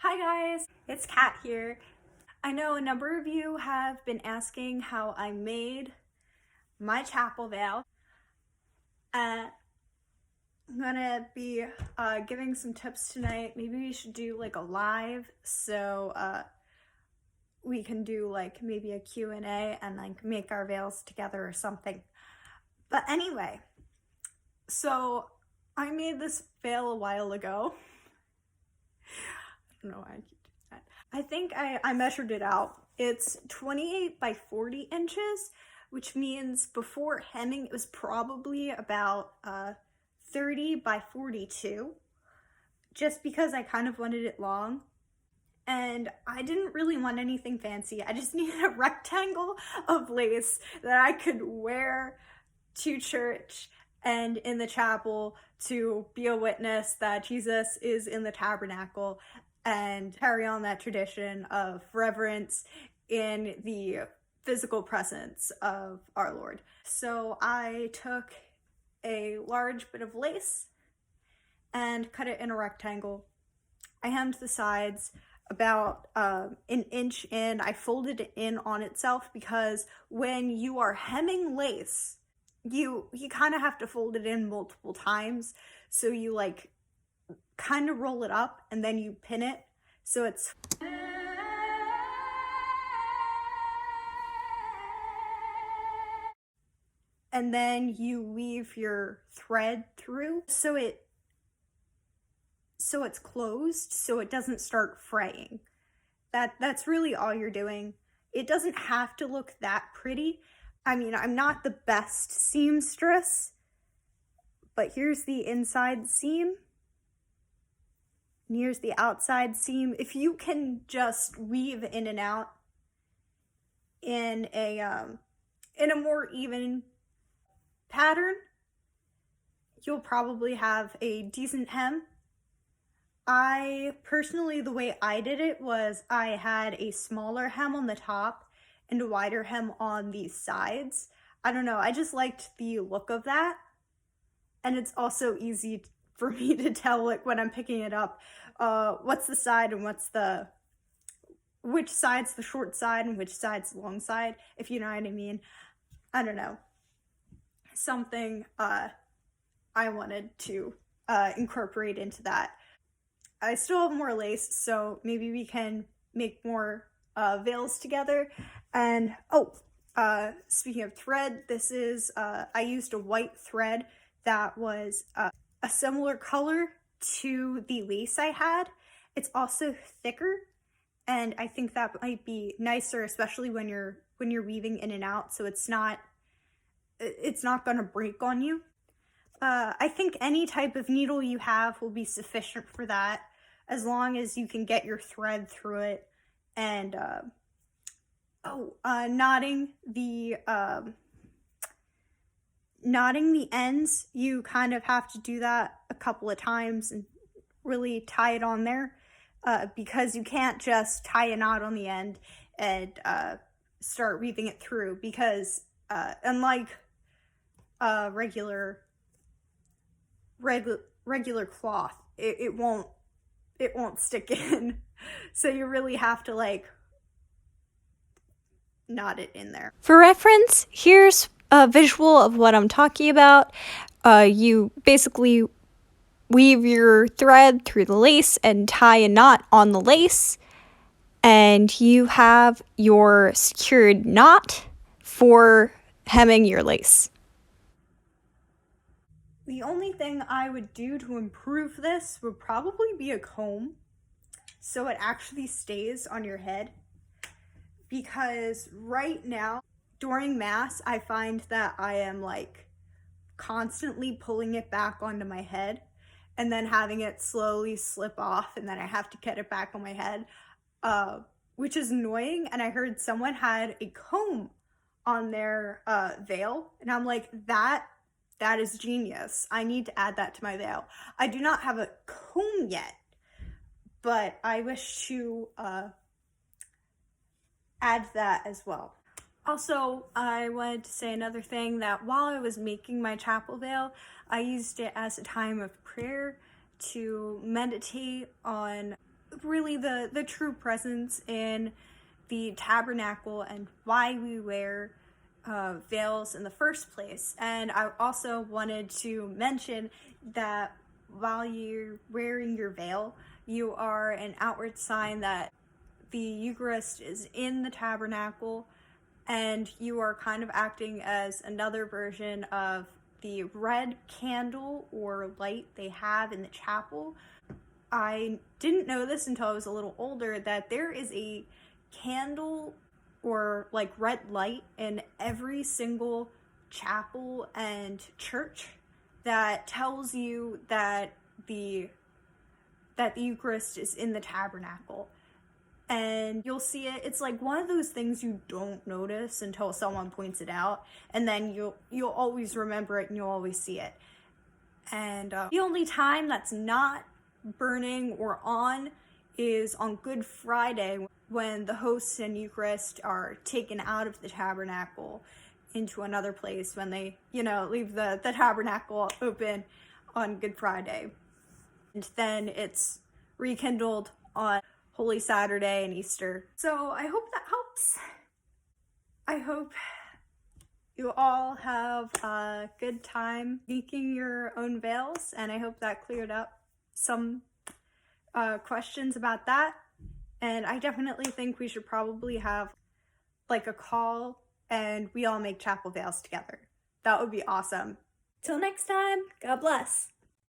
Hi guys, it's Kat here. I know a number of you have been asking how I made my Chaple Vail. I'm gonna be giving some tips tonight. Maybe we should do like a live so we can do like maybe a Q&A and like make our veils together or something. But anyway, so I made this veil a while ago. I don't know why I keep doing that. I think I measured it out. It's 28 by 40 inches, which means before hemming it was probably about 30 by 42, just because I kind of wanted it long. And I didn't really want anything fancy. I just needed a rectangle of lace that I could wear to church and in the chapel to be a witness that Jesus is in the tabernacle and carry on that tradition of reverence in the physical presence of our Lord. So I took a large bit of lace and cut it in a rectangle. I hemmed the sides about an inch in. I folded it in on itself because when you are hemming lace, you kind of have to fold it in multiple times. So you like kind of roll it up and then you pin it. So it's and then you weave your thread through so it's closed so it doesn't start fraying. That's really all you're doing. It doesn't have to look that pretty. I mean, I'm not the best seamstress, but here's the inside seam. And here's the outside seam. If you can just weave in and out in a more even pattern, you'll probably have a decent hem. I personally, the way I did it was I had a smaller hem on the top and a wider hem on the sides. I don't know, I just liked the look of that. And it's also easy for me to tell, like when I'm picking it up, what's the side and which side's the short side and which side's the long side, if you know what I mean. I don't know. Something I wanted to incorporate into that. I still have more lace, so maybe we can make more veils together. And speaking of thread, this is I used a white thread that was a similar color to the lace I had. It's also thicker, and I think that might be nicer, especially when you're weaving in and out, so it's not gonna break on you. I think any type of needle you have will be sufficient for that, as long as you can get your thread through it. And knotting the ends, you kind of have to do that a couple of times and really tie it on there, because you can't just tie a knot on the end and start weaving it through, because unlike regular cloth, it won't stick in. So you really have to like knot it in there. For reference, here's a visual of what I'm talking about. You basically weave your thread through the lace and tie a knot on the lace, and you have your secured knot for hemming your lace. The only thing I would do to improve this would probably be a comb, so it actually stays on your head. Because right now, during Mass, I find that I am like constantly pulling it back onto my head and then having it slowly slip off, and then I have to get it back on my head, which is annoying. And I heard someone had a comb on their veil, and I'm like, that is genius. I need to add that to my veil. I do not have a comb yet, but I wish to add that as well. Also, I wanted to say another thing, that while I was making my chapel veil, I used it as a time of prayer to meditate on really the true presence in the tabernacle and why we wear veils in the first place. And I also wanted to mention that while you're wearing your veil, you are an outward sign that the Eucharist is in the tabernacle, and you are kind of acting as another version of the red candle or light they have in the chapel. I didn't know this until I was a little older, that there is a candle or like red light in every single chapel and church that tells you that the Eucharist is in the tabernacle. And you'll see it. It's like one of those things you don't notice until someone points it out, and then you'll always remember it and you'll always see it. And the only time that's not burning or on is on Good Friday, when the hosts and Eucharist are taken out of the tabernacle into another place, when they, leave the tabernacle open on Good Friday. And then it's rekindled on Holy Saturday and Easter. So I hope that helps. I hope you all have a good time making your own veils, and I hope that cleared up some questions about that. And I definitely think we should probably have like a call and we all make chapel veils together. That would be awesome. Till next time, God bless.